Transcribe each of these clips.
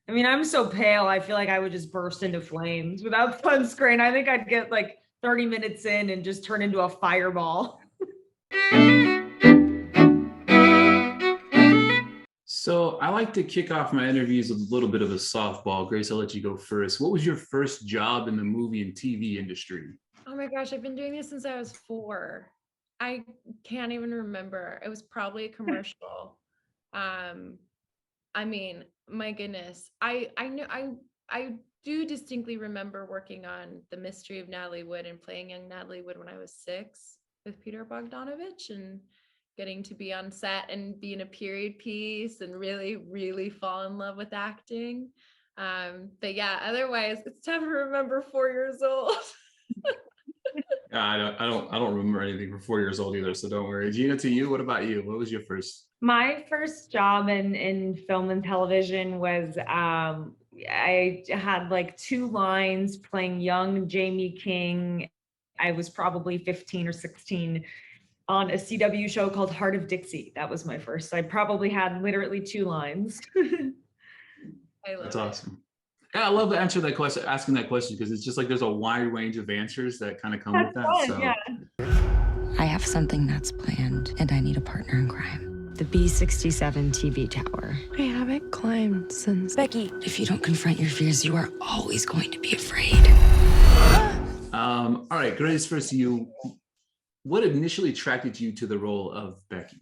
I mean, I'm so pale, I feel like I would just burst into flames without sunscreen. I think I'd get like 30 minutes in and just turn into a fireball. So I like to kick off my interviews with a little bit of a softball. Grace, I'll let you go first. What was your first job in the movie and TV industry? Oh my gosh, I've been doing this since I was 4. I can't even remember. It was probably a commercial. Um, I mean, my goodness. I know I do distinctly remember working on The Mystery of Natalie Wood and playing young Natalie Wood when I was 6 with Peter Bogdanovich and getting to be on set and be in a period piece and really, really fall in love with acting. But yeah, otherwise it's tough to remember 4 years old. I don't remember anything from 4 years old either, so don't worry. Gina, to you, what about you? What was your first? My first job in film and television was I had like 2 lines playing young Jamie King. I was probably 15 or 16 on a CW show called Heart of Dixie. That was my first. I probably had literally 2 lines. I That's love it. awesome. Yeah, I love the answer to that question, asking that question, because it's just like there's a wide range of answers that kind of come with That's that. fun, yeah. So I have something that's planned, and I need a partner in crime. The B67 TV tower. I haven't climbed since. Becky, if you don't confront your fears, you are always going to be afraid. all right, Grace, first to you. What initially attracted you to the role of Becky?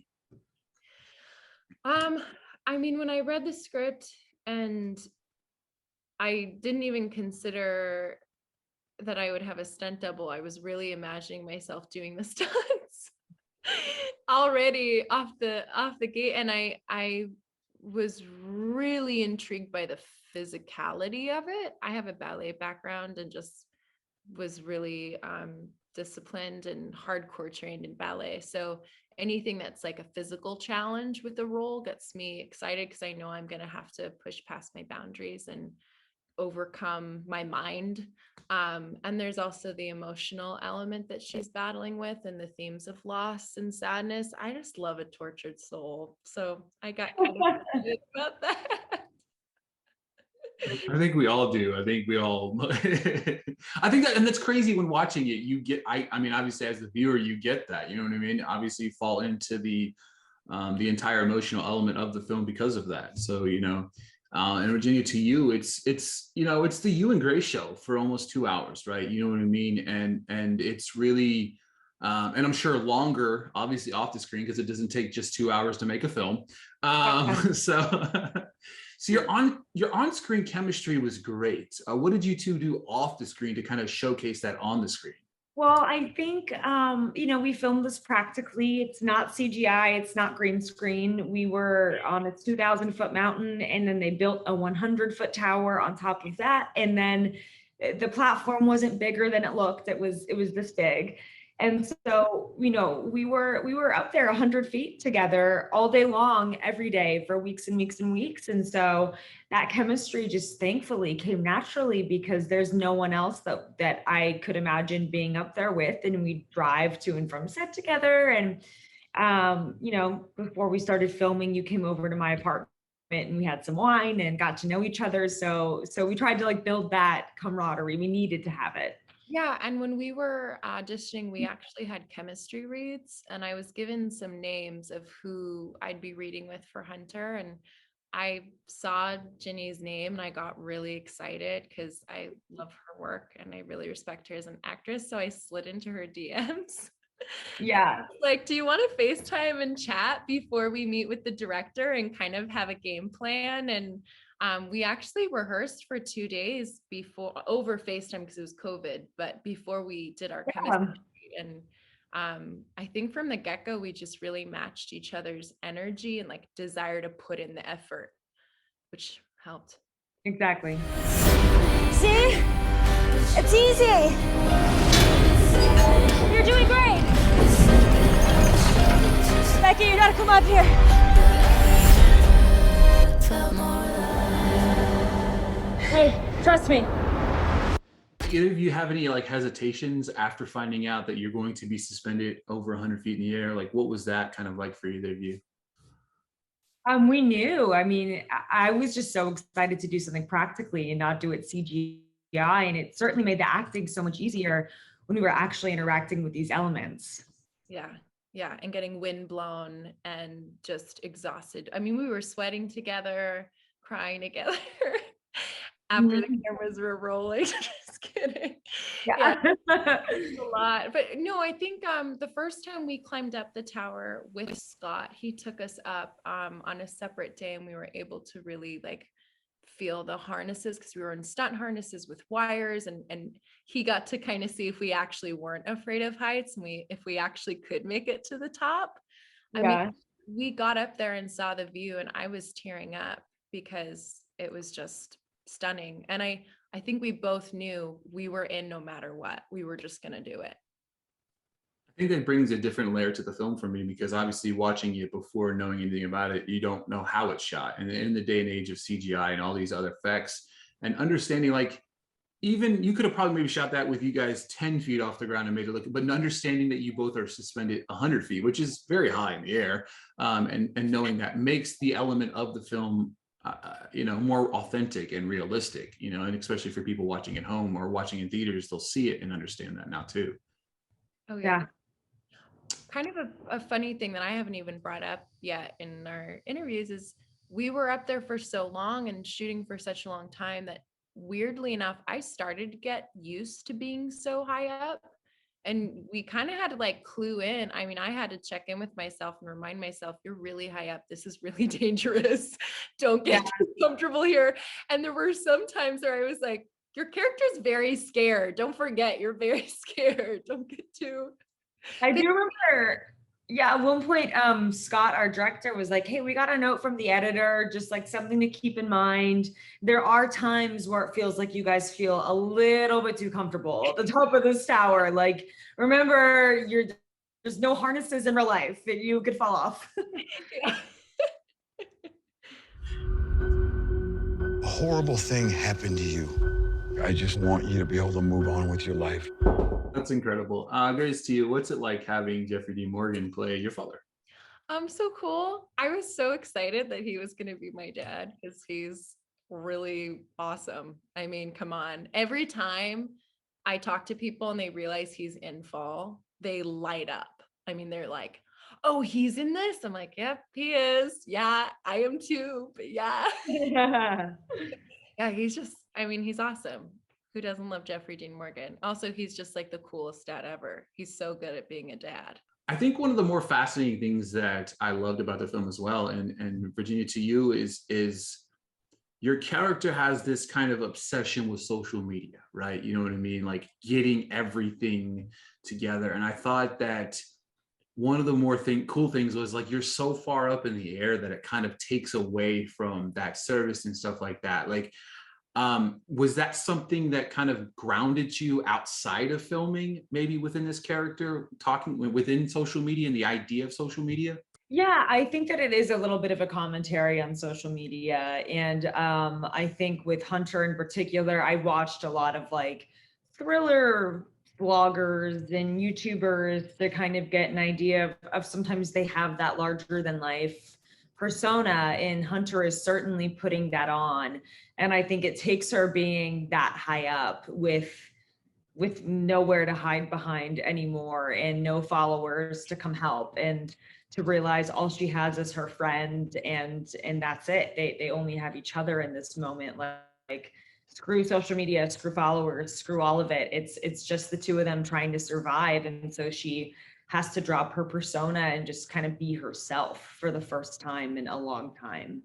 I mean, when I read the script and I didn't even consider that I would have a stunt double, I was really imagining myself doing the stunts already off the gate. And I was really intrigued by the physicality of it. I have a ballet background and just was really disciplined and hardcore trained in ballet. So anything that's like a physical challenge with the role gets me excited because I know I'm going to have to push past my boundaries and overcome my mind. And there's also the emotional element that she's battling with and the themes of loss and sadness. I just love a tortured soul. So I got kind of excited about that. I think we all do. I think we all. I think that, and that's crazy when watching it. You get, I mean, obviously as the viewer, you get that. You know what I mean? Obviously, you fall into the entire emotional element of the film because of that. So and Virginia, to you, it's it's the you and Grace show for almost 2 hours, right? You know what I mean? And it's really. And I'm sure longer, obviously off the screen, because it doesn't take just 2 hours to make a film. So So your on-screen chemistry was great. What did you two do off the screen to kind of showcase that on the screen? Well, I think we filmed this practically. It's not CGI, it's not green screen. We were on a 2,000-foot mountain, and then they built a 100-foot tower on top of that. And then the platform wasn't bigger than it looked. It was this big. And so, we were up there 100 feet together all day long, every day for weeks and weeks and weeks. And so that chemistry just thankfully came naturally because there's no one else that I could imagine being up there with. And we drive to and from set together. And before we started filming, you came over to my apartment and we had some wine and got to know each other. So we tried to like build that camaraderie. We needed to have it. Yeah, and when we were auditioning, we actually had chemistry reads, and I was given some names of who I'd be reading with for Hunter. And I saw Ginny's name and I got really excited because I love her work and I really respect her as an actress. So I slid into her DMs. Yeah. Like, do you want to FaceTime and chat before we meet with the director and kind of have a game plan? And we actually rehearsed for 2 days before over FaceTime because it was COVID, but before we did our chemistry. And I think from the get-go, we just really matched each other's energy and like desire to put in the effort, which helped. Exactly. See? It's easy. You're doing great. Becky, you gotta come up here. Hey, trust me. Either of you have any like hesitations after finding out that you're going to be suspended over 100 feet in the air? Like, what was that kind of like for either of you? We knew. I mean, I was just so excited to do something practically and not do it CGI. And it certainly made the acting so much easier when we were actually interacting with these elements. Yeah. Yeah. And getting wind blown and just exhausted. I mean, we were sweating together, crying together after the cameras were rolling. Just kidding. Yeah. It's a lot. But no, I think the first time we climbed up the tower with Scott, he took us up on a separate day, and we were able to really like feel the harnesses, because we were in stunt harnesses with wires, and he got to kind of see if we actually weren't afraid of heights, and if we actually could make it to the top. I mean, we got up there and saw the view, and I was tearing up because it was just stunning. And I think we both knew we were in no matter what. We were just going to do it. I think that brings a different layer to the film for me, because obviously watching it before knowing anything about it, you don't know how it's shot. And in the day and age of CGI and all these other effects, and understanding, like, even you could have probably maybe shot that with you guys 10 feet off the ground and made it look, but understanding that you both are suspended 100 feet, which is very high in the air, and knowing that makes the element of the film more authentic and realistic, and especially for people watching at home or watching in theaters, they'll see it and understand that now too. Oh yeah. Kind of a funny thing that I haven't even brought up yet in our interviews is we were up there for so long and shooting for such a long time that, weirdly enough, I started to get used to being so high up, and we kind of had to like clue in. I mean, I had to check in with myself and remind myself, you're really high up. This is really dangerous. Don't get too comfortable here. And there were some times where I was like, your character's very scared. Don't forget, you're very scared. Don't get too. I do remember, at one point, Scott, our director, was like, hey, we got a note from the editor, just like something to keep in mind. There are times where it feels like you guys feel a little bit too comfortable at the top of this tower. Like, remember, there's no harnesses in real life that you could fall off. A horrible thing happened to you. I just want you to be able to move on with your life. That's incredible. Grace, to you, what's it like having Jeffrey Dean Morgan play your father? So cool. I was so excited that he was going to be my dad, because he's really awesome. I mean, come on. Every time I talk to people and they realize he's in Fall, they light up. I mean, they're like, oh, he's in this? I'm like, yep, he is. Yeah, I am too. But yeah. Yeah, he's awesome. Who doesn't love Jeffrey Dean Morgan? Also, he's just like the coolest dad ever. He's so good at being a dad. I think one of the more fascinating things that I loved about the film as well, and Virginia, to you, is your character has this kind of obsession with social media, right? You know what I mean? Like getting everything together. And I thought that one of the more cool things was, like, you're so far up in the air that it kind of takes away from that service and stuff like that. Like, was that something that kind of grounded you outside of filming, maybe within this character, talking within social media and the idea of social media? Yeah, I think that it is a little bit of a commentary on social media. And I think with Hunter in particular, I watched a lot of like thriller bloggers and YouTubers to kind of get an idea of sometimes they have that larger than life persona, and Hunter is certainly putting that on. And I think it takes her being that high up with nowhere to hide behind anymore and no followers to come help, and to realize all she has is her friend, and that's it. They only have each other in this moment. Like screw social media, screw followers, screw all of it. It's just the two of them trying to survive. And so she has to drop her persona and just kind of be herself for the first time in a long time.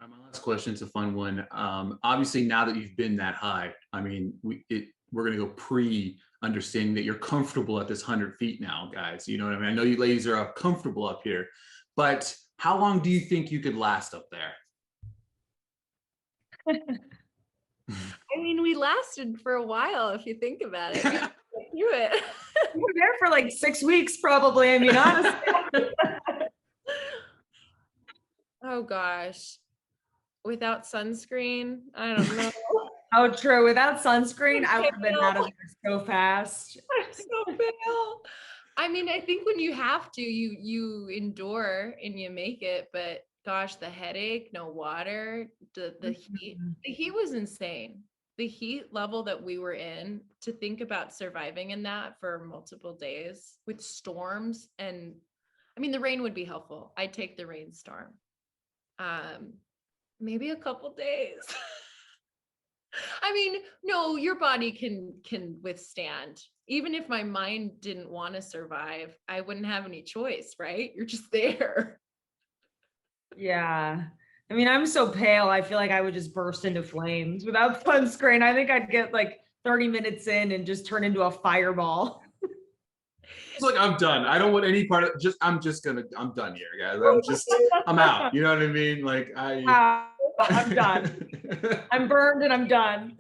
My last question is a fun one. Obviously, now that you've been that high, I mean, we're going to go pre-understanding that you're comfortable at this 100 feet now, guys. You know what I mean? I know you ladies are comfortable up here, but how long do you think you could last up there? I mean, we lasted for a while, if you think about it. We do it. We were there for like 6 weeks, probably. I mean, honestly. Oh gosh. Without sunscreen, I don't know. Oh, true. Without sunscreen, I would have been out of there so fast. I'm so pale. I mean, I think when you have to, you endure and you make it. But gosh, the headache, no water, the heat was insane. The heat level that we were in, to think about surviving in that for multiple days with storms, and I mean, the rain would be helpful. I'd take the rainstorm. Maybe a couple days. I mean, no, your body can withstand. Even if my mind didn't want to survive, I wouldn't have any choice, right? You're just there. Yeah. I mean, I'm so pale. I feel like I would just burst into flames without sunscreen. I think I'd get like 30 minutes in and just turn into a fireball. It's like, I'm done. I don't want any part of I'm done here, guys. I'm out. You know what I mean? Like, I'm done. I'm burned and I'm done.